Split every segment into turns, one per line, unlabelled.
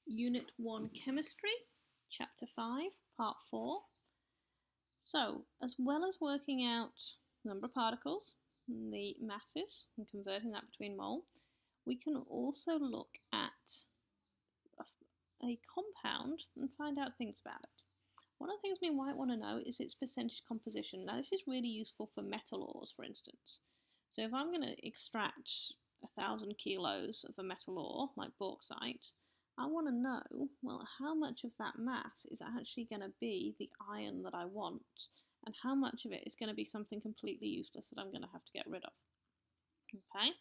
Unit 1 Chemistry, Chapter 5, Part 4. So, as well as working out number of particles, the masses, and converting that between mole, we can also look at a compound and find out things about it. One of the things we might want to know is its percentage composition. Now, this is really useful for metal ores, for instance. So if I'm going to extract 1,000 kilos of a metal ore, like bauxite, I want to know, well, how much of that mass is actually going to be the iron that I want, and how much of it is going to be something completely useless that I'm going to have to get rid of. Okay?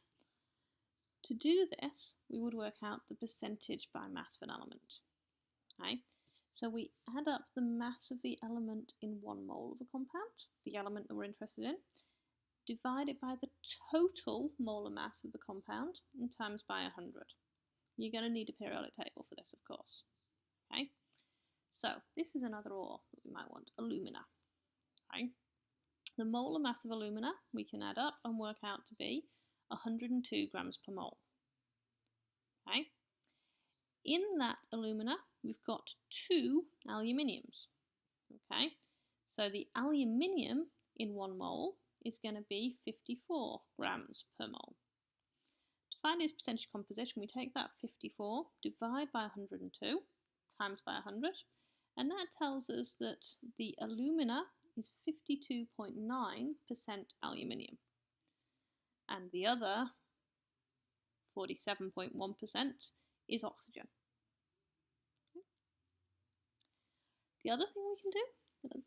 To do this, we would work out the percentage by mass of an element. Okay? So we add up the mass of the element in 1 mole of a compound, the element that we're interested in, divide it by the total molar mass of the compound, and times by 100. You're going to need a periodic table for this, of course. Okay, so this is another ore that we might want, alumina. Okay, the molar mass of alumina we can add up and work out to be 102 grams per mole. Okay, in that alumina we've got 2 aluminiums. Okay, so the aluminium in 1 mole is going to be 54 grams per mole. To find its percentage composition, we take that 54, divide by 102, times by 100, and that tells us that the alumina is 52.9% aluminium, and the other 47.1% is oxygen. The other thing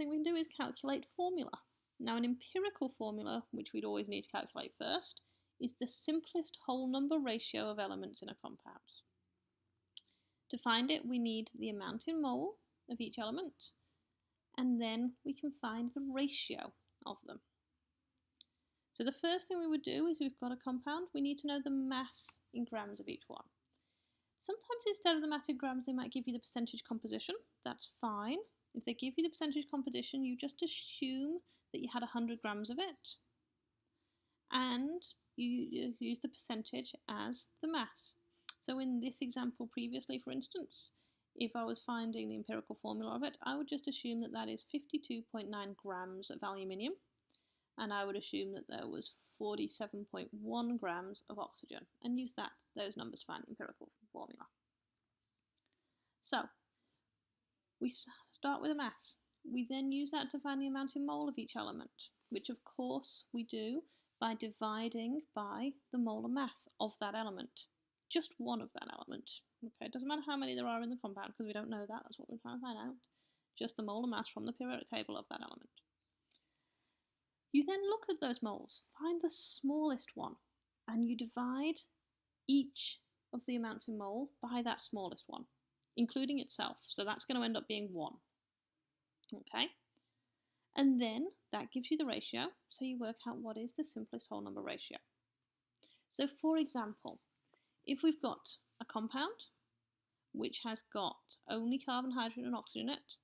we can do is calculate formula. Now, an empirical formula, which we'd always need to calculate first, is the simplest whole number ratio of elements in a compound. To find it, we need the amount in mole of each element, and then we can find the ratio of them. So the first thing we would do is we've got a compound, we need to know the mass in grams of each one. Sometimes instead of the mass in grams, they might give you the percentage composition. That's fine. If they give you the percentage composition, you just assume that you had 100 grams of it, and you use the percentage as the mass. So in this example previously, for instance, if I was finding the empirical formula of it, I would just assume that that is 52.9 grams of aluminium, and I would assume that there was 47.1 grams of oxygen, and use those numbers to find the empirical formula. So we start with a mass. We then use that to find the amount in mole of each element, which of course we do by dividing by the molar mass of that element. Just one of that element. Okay, it doesn't matter how many there are in the compound because we don't know that. That's what we're trying to find out. Just the molar mass from the periodic table of that element. You then look at those moles, find the smallest one, and you divide each of the amounts in mole by that smallest one, including itself. So that's going to end up being 1. Okay? And then that gives you the ratio, so you work out what is the simplest whole number ratio. So for example, if we've got a compound which has got only carbon, hydrogen and oxygen in it,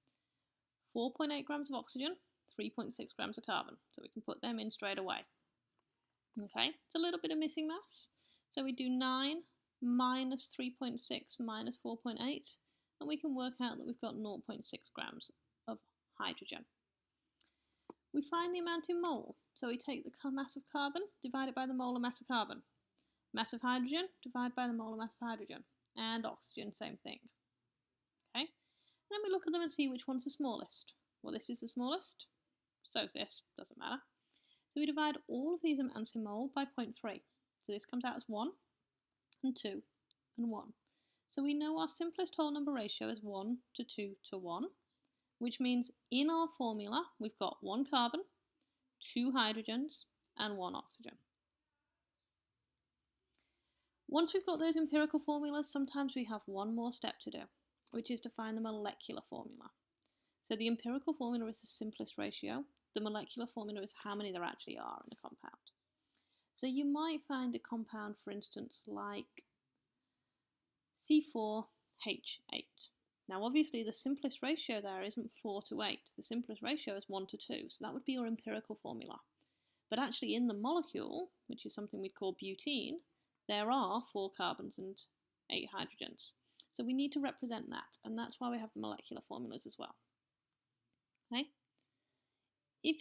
4.8 grams of oxygen, 3.6 grams of carbon, so we can put them in straight away. Okay, it's a little bit of missing mass, so we do 9 minus 3.6 minus 4.8, and we can work out that we've got 0.6 grams of hydrogen. We find the amount in mole, so we take the mass of carbon, divide it by the molar mass of carbon. Mass of hydrogen, divide by the molar mass of hydrogen. And oxygen, same thing. Okay, and then we look at them and see which one's the smallest. Well, this is the smallest, so is this, doesn't matter. So we divide all of these amounts in mole by 0.3. So this comes out as 1, and 2, and 1. So we know our simplest whole number ratio is 1 to 2 to 1, which means in our formula we've got 1 carbon, 2 hydrogens, and 1 oxygen. Once we've got those empirical formulas, sometimes we have one more step to do, which is to find the molecular formula. So the empirical formula is the simplest ratio. The molecular formula is how many there actually are in a compound. So you might find a compound, for instance, like C4H8. Now obviously the simplest ratio there isn't 4 to 8. The simplest ratio is 1 to 2. So that would be your empirical formula. But actually in the molecule, which is something we'd call butene, there are 4 carbons and 8 hydrogens. So we need to represent that, and that's why we have the molecular formulas as well. Okay? If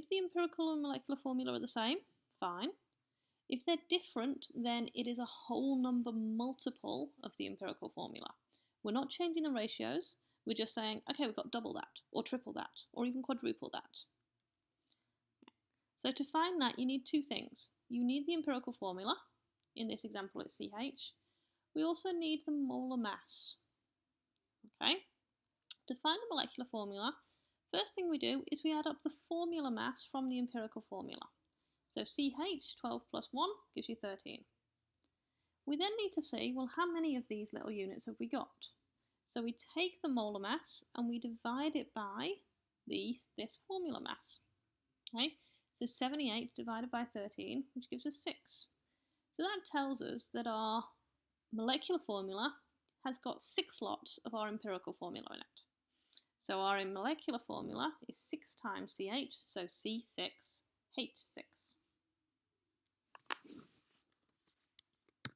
the empirical and molecular formula are the same, fine. If they're different, then it is a whole number multiple of the empirical formula. We're not changing the ratios, we're just saying, okay, we've got double that, or triple that, or even quadruple that. So to find that, you need two things. You need the empirical formula. In this example, it's CH. We also need the molar mass. Okay? To find the molecular formula, first thing we do is we add up the formula mass from the empirical formula. So CH, 12 plus 1, gives you 13. We then need to see, well, how many of these little units have we got? So we take the molar mass and we divide it by this formula mass. Okay? So 78 divided by 13, which gives us 6. So that tells us that our molecular formula has got 6 lots of our empirical formula in it. So our molecular formula is 6 times CH, so C6, H6.